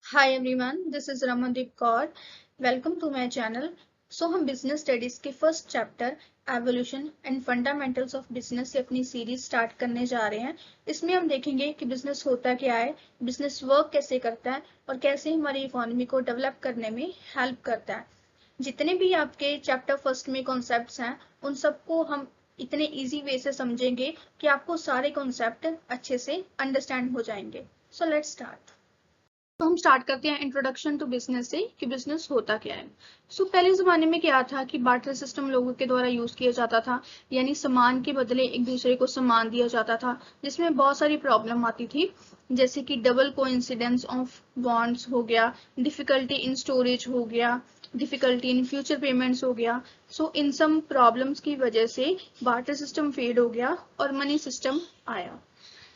Hi everyone, this is Ramandeep Kaur. Welcome to my channel. हम business studies के first chapter evolution and fundamentals of business से अपनी series start करने जा रहे हैं। इसमें हम देखेंगे कि बिजनेस होता क्या है, बिजनेस वर्क कैसे करता है और कैसे हमारी इकोनॉमी को डेवलप करने में हेल्प करता है। जितने भी आपके चैप्टर फर्स्ट में कॉन्सेप्ट्स हैं उन सबको हम इतने इजी वे से समझेंगे कि आपको सारे कॉन्सेप्ट अच्छे से अंडरस्टैंड हो जाएंगे। So let's start. तो हम स्टार्ट करते हैं इंट्रोडक्शन टू बिजनेस से कि बिजनेस होता क्या है। पहले जमाने में क्या था कि बार्टर सिस्टम लोगों के द्वारा यूज किया जाता था, यानी सामान के बदले एक दूसरे को सामान दिया जाता था, जिसमें बहुत सारी प्रॉब्लम आती थी, जैसे कि डबल कोइंसिडेंस ऑफ बॉन्ड्स हो गया, डिफिकल्टी इन स्टोरेज हो गया, डिफिकल्टी इन फ्यूचर पेमेंट्स हो गया। इन सम प्रॉब्लम्स की वजह से बार्टर सिस्टम फेड हो गया और मनी सिस्टम आया।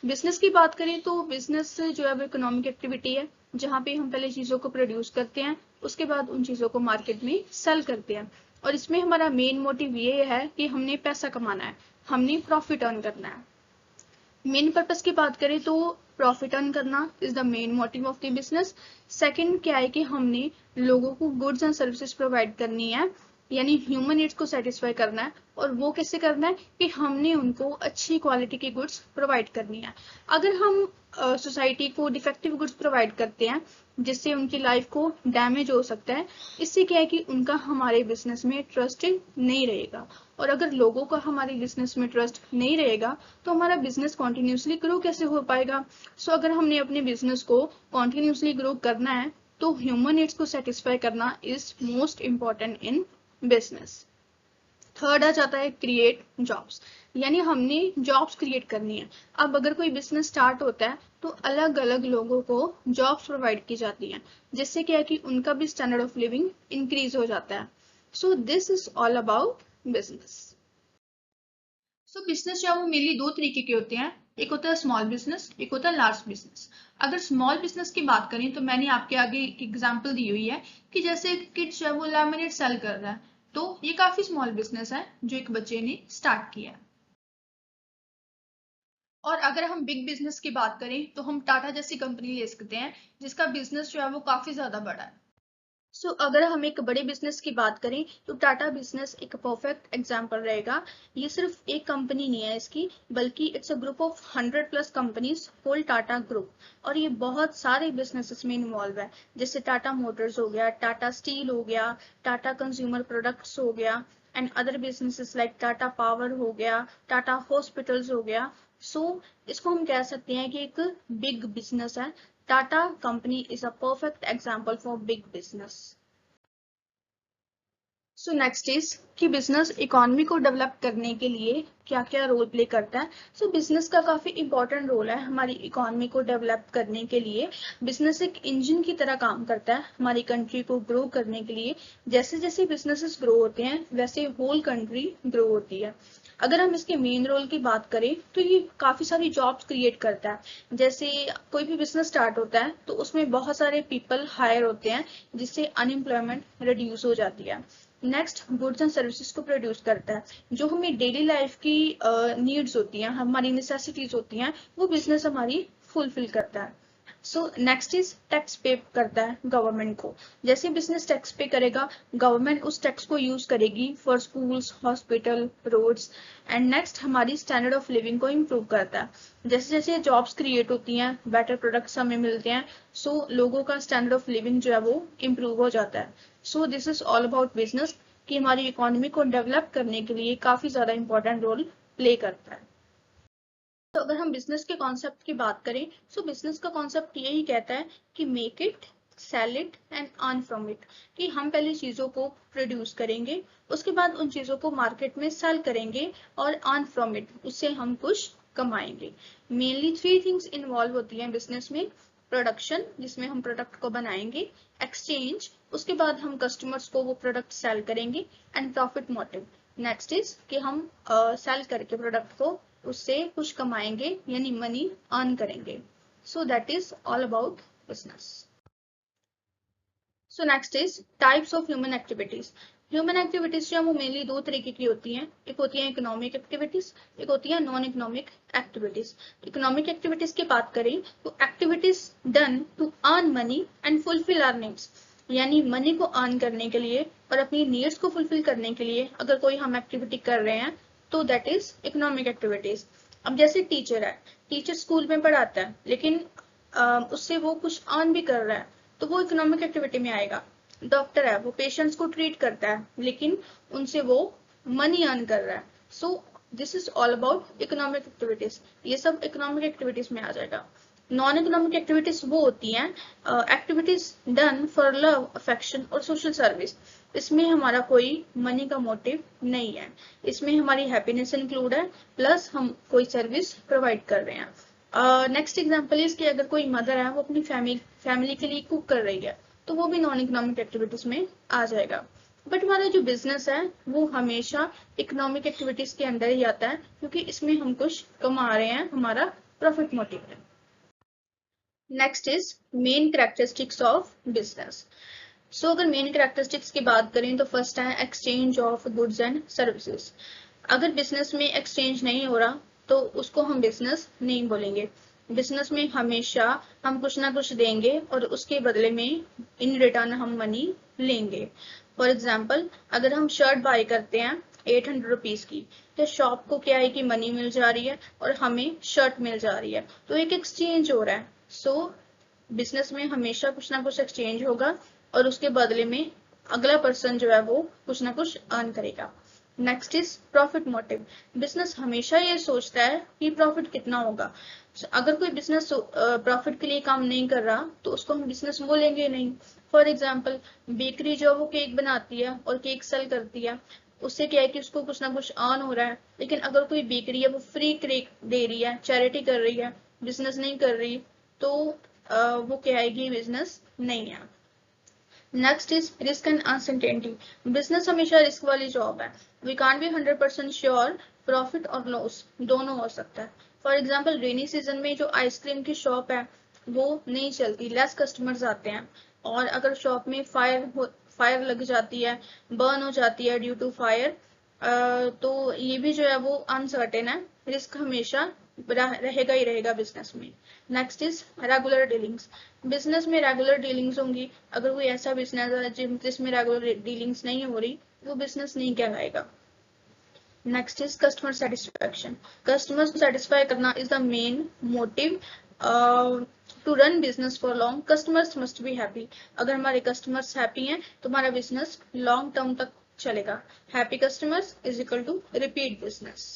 बिजनेस की बात करें तो बिजनेस जो है वो इकोनॉमिक एक्टिविटी है, जहाँ पे हम पहले चीज़ों को प्रोड्यूस करते हैं, उसके बाद उन चीज़ों को मार्केट में सेल करते हैं। और इसमें हमारा मेन मोटिव ये है कि हमने पैसा कमाना है, हमने प्रॉफिट अर्न करना है। मेन पर्पस की बात करें तो प्रॉफिट अर्न करना is the main motive of the business. Second क्या है कि हमने लोगों को गुड्स एंड सर्विसेज प्रोवाइड करनी है, यानी ह्यूमन नीड्स को सेटिस्फाई करना है। और वो कैसे करना है कि हमने उनको अच्छी क्वालिटी की गुड्स प्रोवाइड करनी है। अगर हम सोसाइटी को डिफेक्टिव गुड्स प्रोवाइड करते हैं जिससे उनकी लाइफ को डैमेज हो सकता है, इससे क्या है कि उनका हमारे बिजनेस में ट्रस्ट नहीं रहेगा। और अगर लोगों का हमारे बिजनेस में ट्रस्ट नहीं रहेगा तो हमारा बिजनेस कॉन्टिन्यूसली ग्रो कैसे हो पाएगा। अगर हमने अपने बिजनेस को कॉन्टिन्यूसली ग्रो करना है तो ह्यूमन नीड्स को सेटिस्फाई करना is most important in business. Third आ जाता है क्रिएट जॉब्स, यानी हमने जॉब्स क्रिएट करनी है। अब अगर कोई बिजनेस स्टार्ट होता है तो अलग अलग लोगों को जॉब्स प्रोवाइड की जाती हैं, जिससे क्या है कि उनका भी स्टैंडर्ड ऑफ लिविंग इंक्रीज हो जाता है। This is all about business. Business जो है वो मेनली दो तरीके के होते हैं, एक होता है स्मॉल बिजनेस, एक होता है लार्ज बिजनेस। अगर स्मॉल बिजनेस की बात करें तो मैंने आपके आगे एक एग्जांपल दी हुई है कि जैसे किड जो है वो लेमनेड सेल कर रहा है, तो ये काफी स्मॉल बिजनेस है जो एक बच्चे ने स्टार्ट किया है। और अगर हम बिग बिजनेस की बात करें तो हम टाटा जैसी कंपनी ले सकते हैं जिसका बिजनेस जो है वो काफी ज्यादा बड़ा है। अगर हम एक बड़े बिजनेस की बात करें तो टाटा बिजनेस एक परफेक्ट एग्जांपल रहेगा। ये सिर्फ एक कंपनी नहीं है इसकी, बल्कि it's a group of 100+ companies, whole Tata group. और ये बहुत सारे बिजनेसेस में इन्वॉल्व है, जैसे टाटा मोटर्स हो गया, टाटा स्टील हो गया, टाटा कंज्यूमर प्रोडक्ट्स हो गया, and other businesses like Tata power हो गया, टाटा हॉस्पिटल्स हो गया। इसको हम कह सकते हैं कि एक बिग बिजनेस है। Tata company is a perfect example for big business. Next is कि बिजनेस इकोनॉमी को डेवलप करने के लिए क्या क्या रोल प्ले करता है। बिजनेस का काफी इंपॉर्टेंट रोल है हमारी इकोनॉमी को डेवलप करने के लिए। बिजनेस एक इंजन की तरह काम करता है हमारी कंट्री को ग्रो करने के लिए। जैसे जैसे बिजनेसेस ग्रो होते हैं वैसे होल कंट्री ग्रो होती है। अगर हम इसके मेन रोल की बात करें तो ये काफी सारी जॉब्स क्रिएट करता है। जैसे कोई भी बिजनेस स्टार्ट होता है तो उसमें बहुत सारे पीपल हायर होते हैं, जिससे अनएम्प्लॉयमेंट रिड्यूस हो जाती है। नेक्स्ट गुड्स एंड सर्विसेज को प्रोड्यूस करता है, जो हमें डेली लाइफ की नीड्स होती हैं, हमारी नेसेसिटीज होती हैं, वो बिजनेस हमारी फुलफिल करता है। नेक्स्ट इज टैक्स पे करता है गवर्नमेंट को। जैसे बिजनेस टैक्स पे करेगा, गवर्नमेंट उस टैक्स को यूज करेगी for schools, hospital, roads. And next हमारी स्टैंडर्ड ऑफ लिविंग को इम्प्रूव करता है। जैसे जैसे जॉब्स क्रिएट होती हैं, बेटर प्रोडक्ट्स हमें मिलते हैं, लोगों का स्टैंडर्ड ऑफ लिविंग जो है वो इम्प्रूव हो जाता है। This is all about business, कि हमारी इकोनॉमी को डेवलप करने के लिए काफी ज्यादा इंपॉर्टेंट रोल प्ले करता है। अगर हम बिजनेस के कॉन्सेप्ट की बात करें, बिजनेस का कॉन्सेप्ट यही कहता है कि make it, sell it and earn from it. कि हम पहले चीजों को प्रोड्यूस करेंगे, उसके बाद उन चीजों को मार्केट में सेल करेंगे और अर्न फ्रॉम इट, उससे हम कुछ कमाएंगे। मेनली 3 थिंग्स इन्वॉल्व होती हैं बिजनेस में। प्रोडक्शन, जिसमें हम प्रोडक्ट को बनाएंगे, एक्सचेंज, उसके बाद हम कस्टमर्स को वो प्रोडक्ट सेल करेंगे, and profit motive. Next is कि हम सेल करके प्रोडक्ट को उससे कुछ कमाएंगे, यानी मनी अर्न करेंगे। That is all about business. Next is types of human activities. Human activities जो है वो मेनली दो तरीके की होती हैं, एक होती है इकोनॉमिक एक्टिविटीज, एक होती है non economic activities. Economic activities की बात करें तो activities done to earn money and fulfil our needs, यानी मनी को अर्न करने के लिए और अपनी नीड्स को फुलफिल करने के लिए अगर कोई हम एक्टिविटी कर रहे हैं तो दैट इज इकोनॉमिक एक्टिविटीज। अब जैसे टीचर है, टीचर स्कूल में पढ़ाता है लेकिन उससे वो कुछ अर्न भी कर रहा है तो वो इकोनॉमिक एक्टिविटी में आएगा। डॉक्टर है, वो पेशेंट्स को ट्रीट करता है लेकिन उनसे वो मनी अर्न कर रहा है। So this is all about economic activities, ये सब इकोनॉमिक एक्टिविटीज में आ जाएगा। नॉन इकोनॉमिक एक्टिविटीज वो होती हैं activities done for love, affection और सोशल सर्विस। इसमें हमारा कोई मनी का मोटिव नहीं है, इसमें हमारी हैप्पीनेस इंक्लूड है प्लस हम कोई सर्विस प्रोवाइड कर रहे हैं। नेक्स्ट एग्जांपल इज कि अगर कोई मदर है वो अपनी फैमिली के लिए कुक कर रही है तो वो भी नॉन इकोनॉमिक एक्टिविटीज में आ जाएगा। बट हमारा जो बिजनेस है वो हमेशा इकोनॉमिक एक्टिविटीज के अंदर ही आता है क्योंकि इसमें हम कुछ कमा रहे हैं, हमारा प्रॉफिट मोटिव है। Next is main characteristics of business. So अगर मेन कैरेक्टरिस्टिक्स की बात करें तो फर्स्ट है exchange of goods and services. अगर बिजनेस में एक्सचेंज नहीं हो रहा तो उसको हम बिजनेस नहीं बोलेंगे। बिजनेस में हमेशा हम कुछ ना कुछ देंगे और उसके बदले में इन रिटर्न हम मनी लेंगे। फॉर एग्जाम्पल अगर हम शर्ट बाय करते हैं 800 रुपीज की, तो शॉप को क्या है कि मनी मिल जा रही है और हमें शर्ट मिल जा रही है, तो एक एक्सचेंज हो रहा है। सो बिजनेस में हमेशा कुछ ना कुछ एक्सचेंज होगा और उसके बदले में अगला पर्सन जो है वो कुछ ना कुछ अर्न करेगा। Next is profit motive. Business हमेशा ये सोचता है कि प्रॉफिट कितना होगा। अगर कोई बिजनेस प्रॉफिट के लिए काम नहीं कर रहा तो उसको हम बिजनेस बोलेंगे नहीं। फॉर एग्जाम्पल बेकरी जो वो केक बनाती है और केक सेल करती है, उससे क्या है कि उसको कुछ ना कुछ अर्न हो रहा है। लेकिन अगर कोई बेकरी है वो फ्री केक दे रही है, चैरिटी कर रही है, बिजनेस नहीं कर रही, तो वो क्या है कि बिजनेस नहीं है। Next is risk and uncertainty. Business हमेशा रिस्क वाली जॉब है, we can't be 100% sure, profit और लॉस दोनों हो सकता है। फॉर एग्जाम्पल रेनी सीजन में जो आइसक्रीम की शॉप है वो नहीं चलती, लेस कस्टमर्स आते हैं, और अगर शॉप में फायर लग जाती है, बर्न हो जाती है ड्यू टू फायर, तो ये भी जो है वो अनसर्टेन है। रिस्क हमेशा रहेगा ही रहेगा बिजनेस में। Next is regular dealings. Business में रेगुलर डीलिंग्स होंगी। अगर कोई ऐसा बिजनेस है जिसमें रेगुलर डीलिंग्स नहीं हो रही वो बिजनेस नहीं कहलाएगा। Next is customer satisfaction. Customer को सेटिस्फाई करना is the main motive to run business for long. Customers must be happy. अगर हमारे कस्टमर्स हैप्पी हैं तो हमारा बिजनेस लॉन्ग टर्म तक चलेगा। Happy customers is equal to repeat business.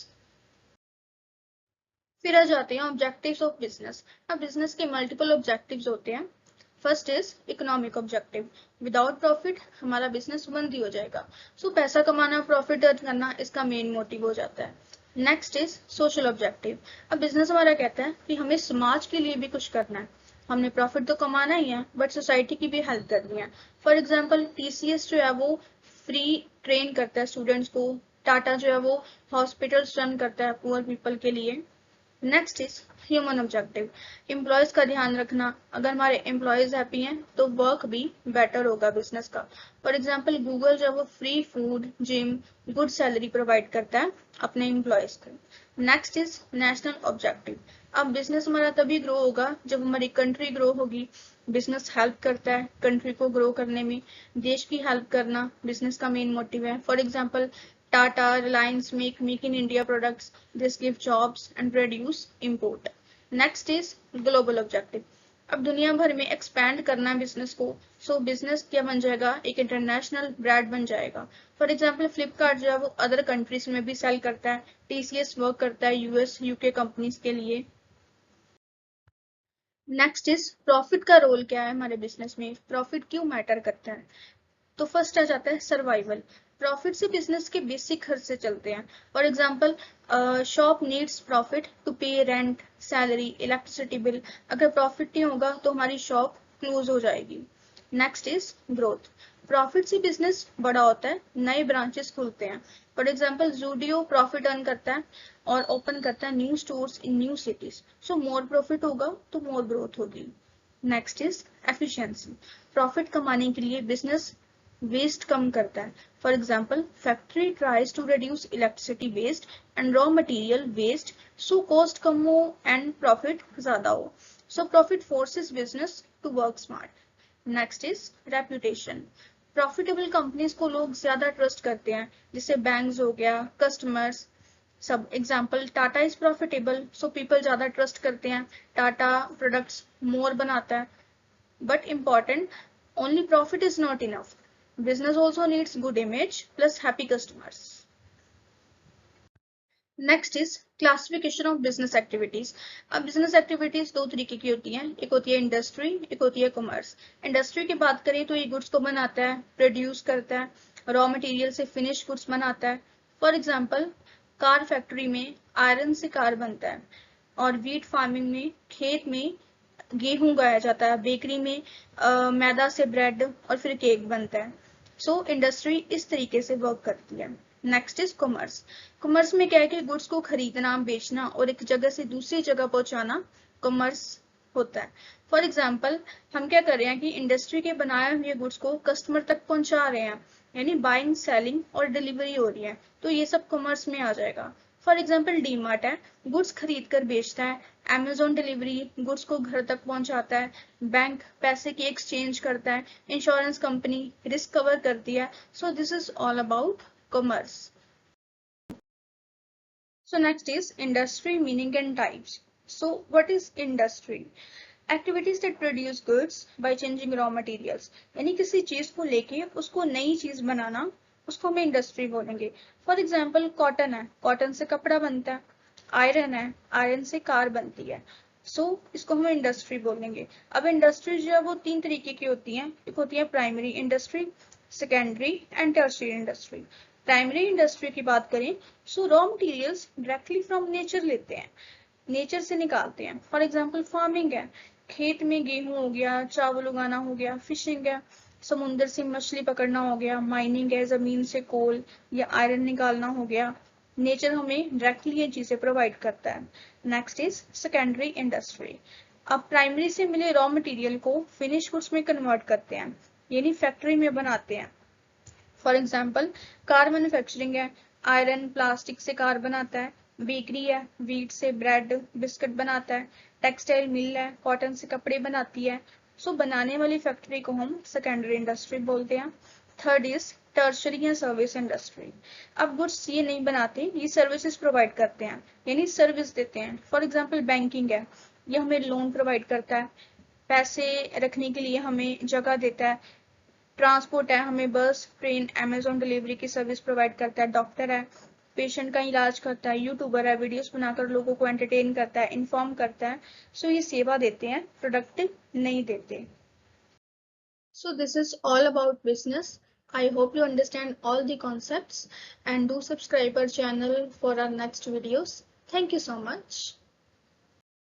फिर आ जाते हैं ऑब्जेक्टिव्स ऑफ बिजनेस। अब बिजनेस के मल्टीपल ऑब्जेक्टिव्स होते हैं। First is economic objective. Without profit हमारा बिजनेस बंद ही हो जाएगा। सो पैसा कमाना, प्रॉफिट अर्न करना इसका मेन मोटिव हो जाता है। Next is social objective. अब बिजनेस हमारा कहता है कि हमें समाज के लिए भी कुछ करना है। हमने प्रॉफिट तो कमाना ही है बट सोसाइटी की भी हेल्प करनी है। फॉर एग्जाम्पल टीसीएस जो है वो फ्री ट्रेन करता है स्टूडेंट्स को, टाटा जो है वो हॉस्पिटल्स रन करता है पुअर पीपल के लिए। Next is human objective. Employees का ध्यान रखना। अगर हमारे एम्प्लॉयज हैप्पी हैं तो वर्क भी बेटर होगा बिजनेस का। फॉर एग्जाम्पल गूगल जो वो free food, gym, good salary provide करता है अपने एम्प्लॉयज को। Next is national objective. अब बिजनेस हमारा तभी ग्रो होगा जब हमारी कंट्री ग्रो होगी। बिजनेस हेल्प करता है कंट्री को ग्रो करने में। देश की हेल्प करना बिजनेस का मेन मोटिव है। For example Tata, Reliance make in India products. This give jobs and reduce import. Next is global objective. अब दुनिया भर में एक्सपैंड करना है बिजनेस को, सो बिजनेस क्या बन जाएगा, एक इंटरनेशनल ब्रांड बन जाएगा। फॉर एग्जाम्पल फ्लिपकार्ट जो है वो अदर कंट्रीज में भी सेल करता है। टीसीएस वर्क करता है यूएस यूके कंपनीज के लिए। नेक्स्ट इज प्रॉफिट का रोल क्या है हमारे बिजनेस में, प्रॉफिट क्यों मैटर करता है। तो फर्स्ट आ जाता है सर्वाइवल। प्रॉफिट से बिजनेस के बेसिक खर्चे चलते हैं। For example shop needs profit to pay rent, salary, electricity bill. अगर प्रॉफिट नहीं होगा तो हमारी शॉप क्लोज हो जाएगी। Next is growth. प्रॉफिट से बिजनेस बड़ा होता है, नए ब्रांचेस खुलते हैं। For example Zudio profit earn करता है और ओपन करता है new stores in new cities. So more profit होगा तो मोर ग्रोथ होगी। Next is efficiency. प्रॉफिट कमाने के लिए बिजनेस वेस्ट कम करता है। For example, factory tries to reduce electricity waste and raw material waste, so cost कम हो एंड प्रॉफिट ज्यादा हो। So profit forces business to work smart. Next is reputation. Profitable companies को लोग ज्यादा ट्रस्ट करते हैं, जैसे बैंक्स हो गया, कस्टमर्स सब। Example, Tata is profitable so people ज्यादा ट्रस्ट करते हैं, टाटा प्रोडक्ट्स मोर बनाता है। But important, only profit is not enough. Business also needs good image plus happy customers. Next is classification of business activities. अब business activities दो तरीके की होती हैं, एक होती है इंडस्ट्री, एक होती है कॉमर्स। इंडस्ट्री की बात करें तो ये गुड्स को बनाता है, प्रोड्यूस करता है, रॉ मटेरियल से फिनिश गुड्स बनाता है। फॉर एग्जाम्पल, कार फैक्ट्री में आयरन से कार बनता है, और वीट फार्मिंग में खेत में गेहूं उगाया जाता है, बेकरी में मैदा से ब्रेड और फिर केक बनता है। सो इंडस्ट्री इस तरीके से वर्क करती है। Next is commerce. कॉमर्स में क्या है कि गुड्स को खरीदना, बेचना और एक जगह से दूसरी जगह पहुंचाना कॉमर्स होता है। फॉर एग्जाम्पल, हम क्या कर रहे हैं कि इंडस्ट्री के बनाए हुए गुड्स को कस्टमर तक पहुंचा रहे हैं, यानी बाइंग, सेलिंग और डिलीवरी हो रही है, तो ये सब कॉमर्स में आ जाएगा। फॉर एग्जाम्पल, डी मार्ट है, गुड्स खरीद कर बेचता है, अमेजोन डिलीवरी गुड्स को घर तक पहुंचाता है, बैंक पैसे की एक्सचेंज करता है, इंश्योरेंस कंपनी रिस्क कवर करती है। So this is all about commerce. So next is industry meaning and types. So what is industry? Activities that produce goods by changing raw materials. यानी किसी चीज को लेके उसको नई चीज बनाना, उसको हम इंडस्ट्री बोलेंगे। फॉर एग्जाम्पल, कॉटन है, कॉटन से कपड़ा बनता है। आयरन है, आयरन से कार बनती है। सो इसको हम इंडस्ट्री बोलेंगे। अब इंडस्ट्री जो है वो तीन तरीके की होती हैं, एक होती है primary industry, secondary and tertiary industry. Primary industry की बात करें, सो raw materials directly from nature लेते हैं, नेचर से निकालते हैं। फॉर एग्जाम्पल, फार्मिंग है, खेत में गेहूं हो गया, चावल उगाना हो गया। फिशिंग है, समुद्र से मछली पकड़ना हो गया। माइनिंग है, जमीन से कोल या आयरन निकालना हो गया। नेचर हमें डायरेक्टली ये चीजें प्रोवाइड करता है। Next is secondary industry. अब प्राइमरी से मिले रॉ मटेरियल को फिनिश गुड्स में कन्वर्ट करते हैं, यानी फैक्ट्री में बनाते हैं। फॉर एग्जाम्पल, कार मैन्युफैक्चरिंग है, आयरन प्लास्टिक से कार बनाता है। बेकरी है, वीट से ब्रेड बिस्किट बनाता है। टेक्सटाइल मिल है, कॉटन से कपड़े बनाती है। सो बनाने वाली फैक्ट्री को हम सेकेंडरी इंडस्ट्री बोलते हैं। थर्ड इज टर्शरी या सर्विस इंडस्ट्री। अब गुड्स ये नहीं बनाते, ये सर्विसेज प्रोवाइड करते हैं, यानी सर्विस देते हैं। फॉर एग्जाम्पल, बैंकिंग है, ये हमें लोन प्रोवाइड करता है, पैसे रखने के लिए हमें जगह देता है। ट्रांसपोर्ट है, हमें बस, ट्रेन, अमेजोन डिलीवरी की सर्विस प्रोवाइड करता है। डॉक्टर है, पेशेंट का इलाज करता है। यूट्यूबर है, वीडियोस बनाकर लोगों को एंटरटेन करता है, इन्फॉर्म करता है। सो ये सेवा देते हैं, प्रोडक्ट नहीं देते। So this is all about business. I hope you understand all the concepts, and do subscribe our channel for our next videos. Thank you so much.